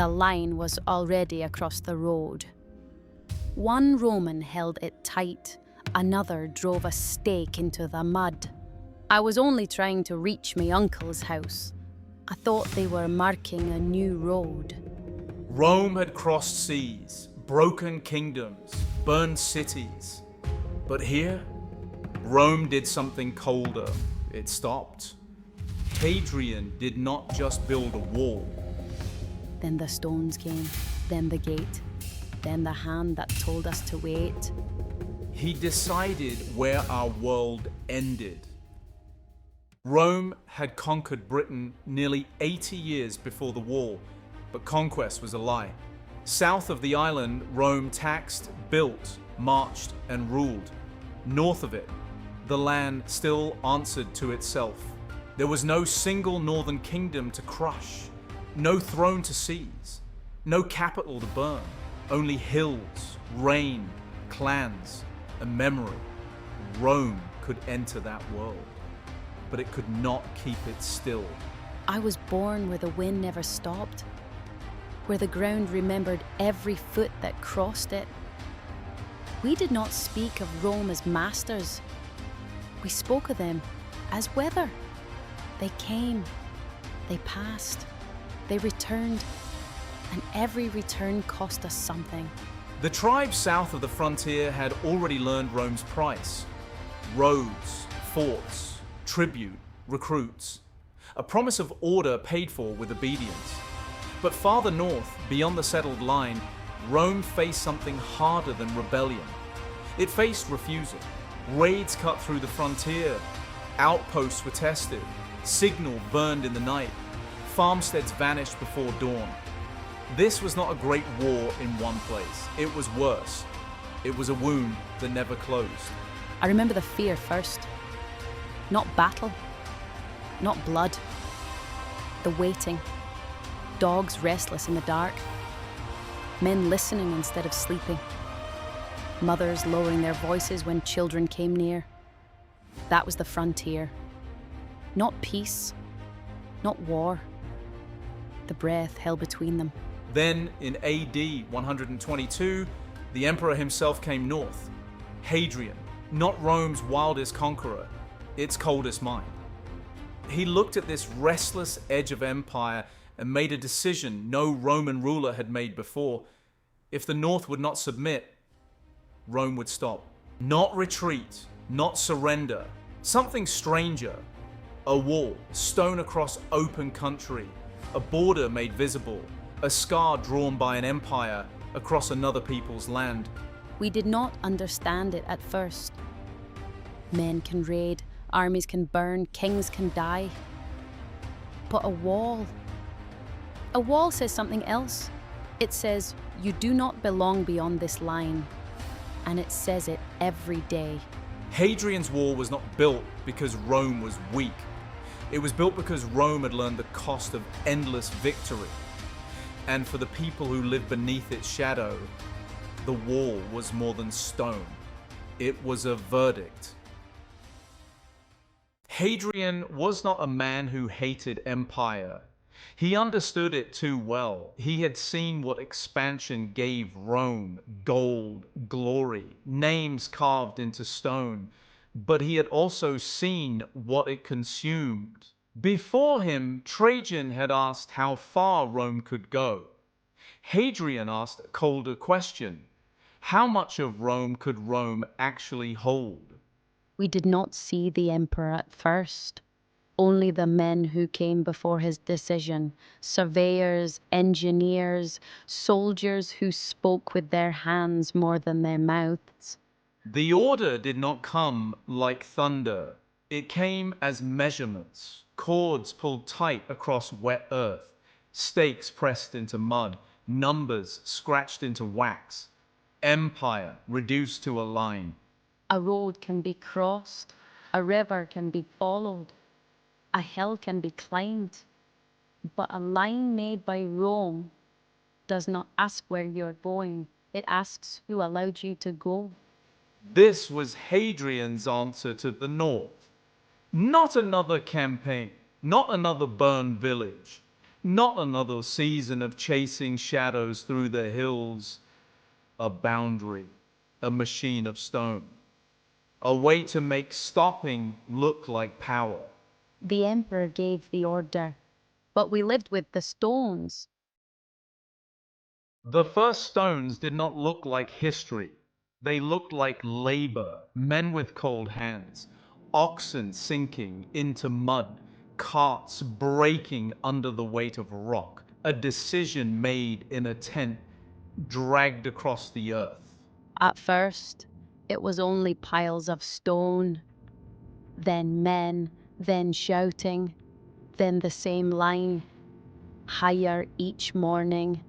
The line was already across the road. One Roman held it tight, another drove a stake into the mud. I was only trying to reach my uncle's house. I thought they were marking a new road. Rome had crossed seas, broken kingdoms, burned cities. But here, Rome did something colder. It stopped. Hadrian did not just build a wall. Then the stones came, then the gate, then the hand that told us to wait. He decided where our world ended. Rome had conquered Britain nearly 80 years before the wall, but conquest was a lie. South of the island, Rome taxed, built, marched, and ruled. North of it, the land still answered to itself. There was no single northern kingdom to crush, no throne to seize, no capital to burn, only hills, rain, clans, and memory. Rome could enter that world, but it could not keep it still. I was born where the wind never stopped, where the ground remembered every foot that crossed it. We did not speak of Rome as masters. We spoke of them as weather. They came, they passed, they returned, and every return cost us something. The tribes south of the frontier had already learned Rome's price. Roads, forts, tribute, recruits. A promise of order paid for with obedience. But farther north, beyond the settled line, Rome faced something harder than rebellion. It faced refusal. Raids cut through the frontier. Outposts were tested. Signal burned in the night. Farmsteads vanished before dawn. This was not a great war in one place. It was worse. It was a wound that never closed. I remember the fear first. Not battle, not blood. The waiting. Dogs restless in the dark. Men listening instead of sleeping. Mothers lowering their voices when children came near. That was the frontier. Not peace, not war. The breath held between them. Then, in AD 122, the emperor himself came north. Hadrian, not Rome's wildest conqueror, its coldest mind. He looked at this restless edge of empire and made a decision no Roman ruler had made before. If the north would not submit, Rome would stop. Not retreat, not surrender. Something stranger. A wall, stone across open country. A border made visible. A scar drawn by an empire across another people's land. We did not understand it at first. Men can raid, armies can burn, kings can die. But a wall says something else. It says, you do not belong beyond this line. And it says it every day. Hadrian's Wall was not built because Rome was weak. It was built because Rome had learned the cost of endless victory. And for the people who lived beneath its shadow, the wall was more than stone. It was a verdict. Hadrian was not a man who hated empire. He understood it too well. He had seen what expansion gave Rome: gold, glory, names carved into stone. But he had also seen what it consumed. Before him, Trajan had asked how far Rome could go. Hadrian asked a colder question: how much of Rome could Rome actually hold? We did not see the emperor at first. Only the men who came before his decision, surveyors, engineers, soldiers who spoke with their hands more than their mouths. The order did not come like thunder. It came as measurements, cords pulled tight across wet earth, stakes pressed into mud, numbers scratched into wax, empire reduced to a line. A road can be crossed, a river can be followed, a hill can be climbed, but a line made by Rome does not ask where you're going. It asks who allowed you to go. This was Hadrian's answer to the north. Not another campaign, not another burned village, Not another season of chasing shadows through the hills. A boundary, a machine of stone. A way to make stopping look like power. The emperor gave the order, but we lived with the stones. The first stones did not look like history. They looked like labor, men with cold hands, oxen sinking into mud, carts breaking under the weight of rock, a decision made in a tent dragged across the earth. At first, it was only piles of stone, then men, then shouting, then the same line, higher each morning.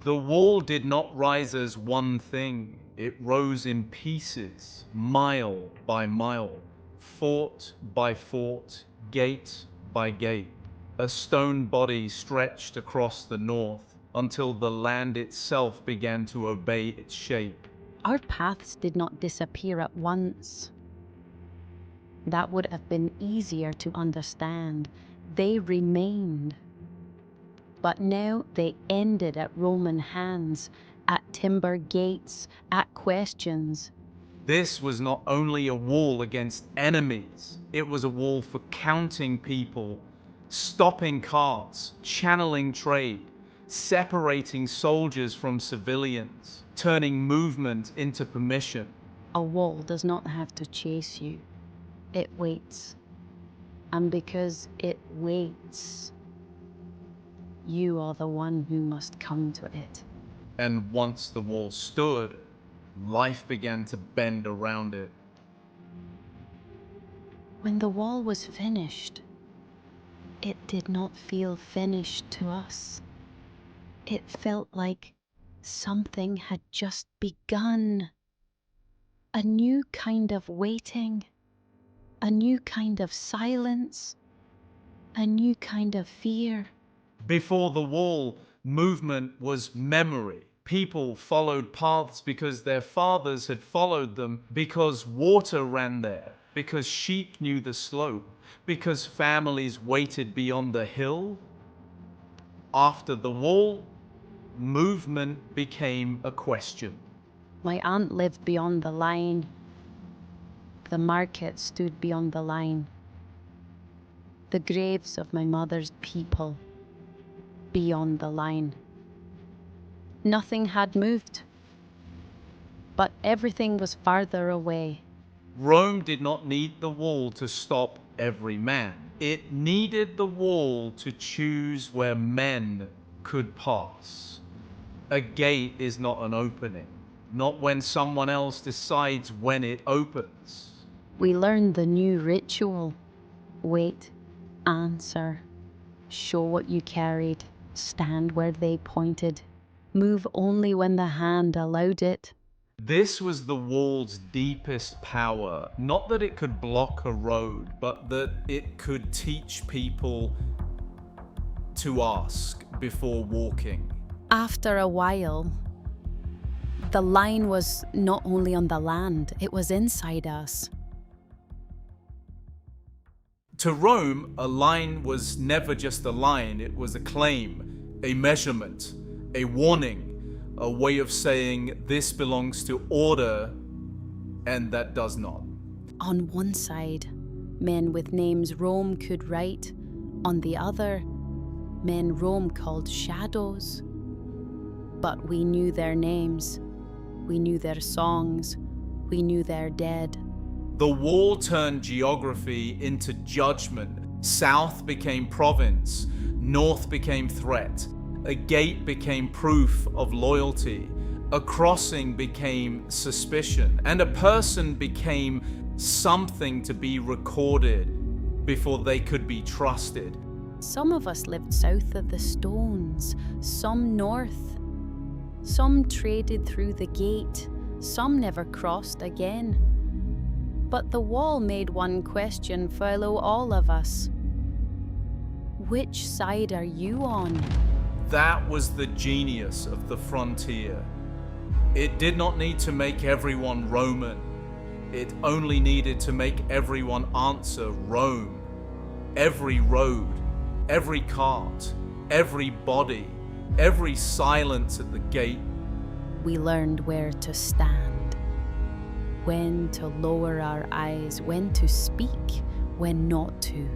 The wall did not rise as one thing. It rose in pieces, mile by mile, fort by fort, gate by gate. A stone body stretched across the north until the land itself began to obey its shape. Our paths did not disappear at once. That would have been easier to understand. They remained. But now they ended at Roman hands, at timber gates, at questions. This was not only a wall against enemies, it was a wall for counting people, stopping carts, channeling trade, separating soldiers from civilians, turning movement into permission. A wall does not have to chase you. It waits. And because it waits, you are the one who must come to it. And once the wall stood, life began to bend around it. When the wall was finished, it did not feel finished to us. It felt like something had just begun. A new kind of waiting, a new kind of silence, a new kind of fear. Before the wall, movement was memory. People followed paths because their fathers had followed them, because water ran there, because sheep knew the slope, because families waited beyond the hill. After the wall, movement became a question. My aunt lived beyond the line. The market stood beyond the line. The graves of my mother's people beyond the line. Nothing had moved, but everything was farther away. Rome did not need the wall to stop every man. It needed the wall to choose where men could pass. A gate is not an opening, not when someone else decides when it opens. We learned the new ritual. Wait, answer, show what you carried, stand where they pointed, move only when the hand allowed it. This was the wall's deepest power, not that it could block a road, but that it could teach people to ask before walking. After a while, the line was not only on the land, it was inside us. To Rome, a line was never just a line, it was a claim, a measurement, a warning, a way of saying this belongs to order and that does not. On one side, men with names Rome could write. On the other, men Rome called shadows. But we knew their names, we knew their songs, we knew their dead. The wall turned geography into judgment. South became province, north became threat. A gate became proof of loyalty. A crossing became suspicion. And a person became something to be recorded before they could be trusted. Some of us lived south of the stones, some north. Some traded through the gate, some never crossed again. But the wall made one question follow all of us. Which side are you on? That was the genius of the frontier. It did not need to make everyone Roman. It only needed to make everyone answer Rome. Every road, every cart, every body, every silence at the gate. We learned where to stand, when to lower our eyes, when to speak, when not to.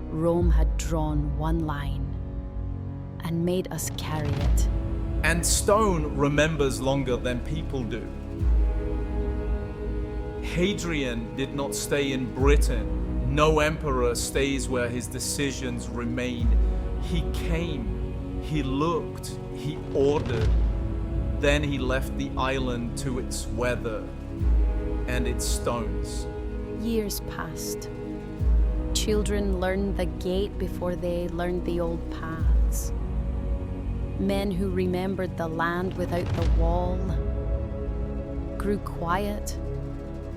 Rome had drawn one line and made us carry it. And stone remembers longer than people do. Hadrian did not stay in Britain. No emperor stays where his decisions remain. He came, he looked, he ordered. Then he left the island to its weather and its stones. Years passed. Children learned the gate before they learned the old paths. Men who remembered the land without the wall grew quiet.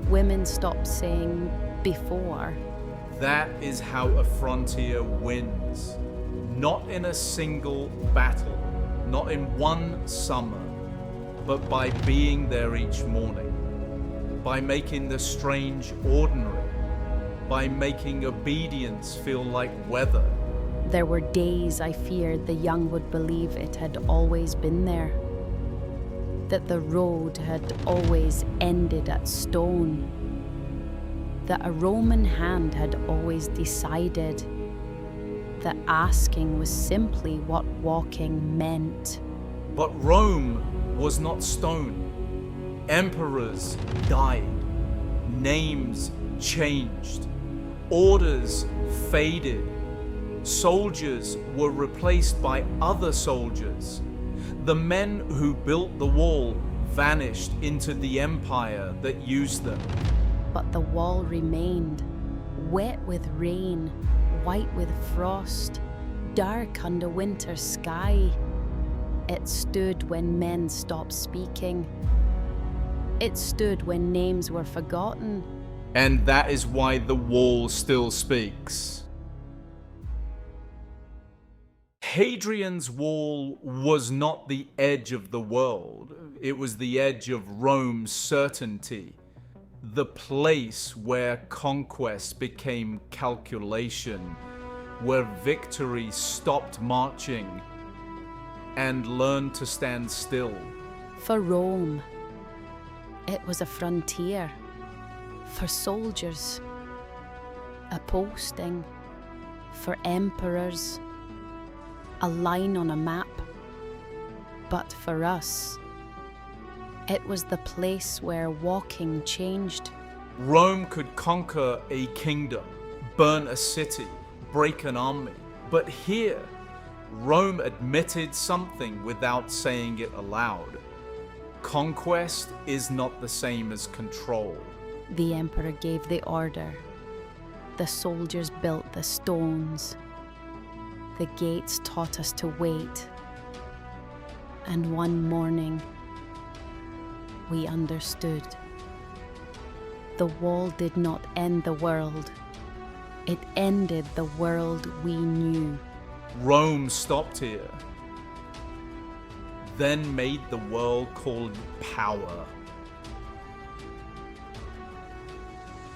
Women stopped saying before. That is how a frontier wins. Not in a single battle, not in one summer, but by being there each morning, by making the strange ordinary, by making obedience feel like weather. There were days I feared the young would believe it had always been there, that the road had always ended at stone, that a Roman hand had always decided that asking was simply what walking meant. But Rome was not stone. Emperors died, names changed, orders faded. Soldiers were replaced by other soldiers. The men who built the wall vanished into the empire that used them. But the wall remained, wet with rain, white with frost, dark under winter sky. It stood when men stopped speaking. It stood when names were forgotten. And that is why the wall still speaks. Hadrian's Wall was not the edge of the world. It was the edge of Rome's certainty. The place where conquest became calculation, where victory stopped marching and learned to stand still. For Rome, it was a frontier. For soldiers, a posting. For emperors, a line on a map. But for us, it was the place where walking changed. Rome could conquer a kingdom, burn a city, break an army. But here, Rome admitted something without saying it aloud. Conquest is not the same as control. The emperor gave the order. The soldiers built the stones. The gates taught us to wait. And one morning, we understood. The wall did not end the world. It ended the world we knew. Rome stopped here, then made the world called power.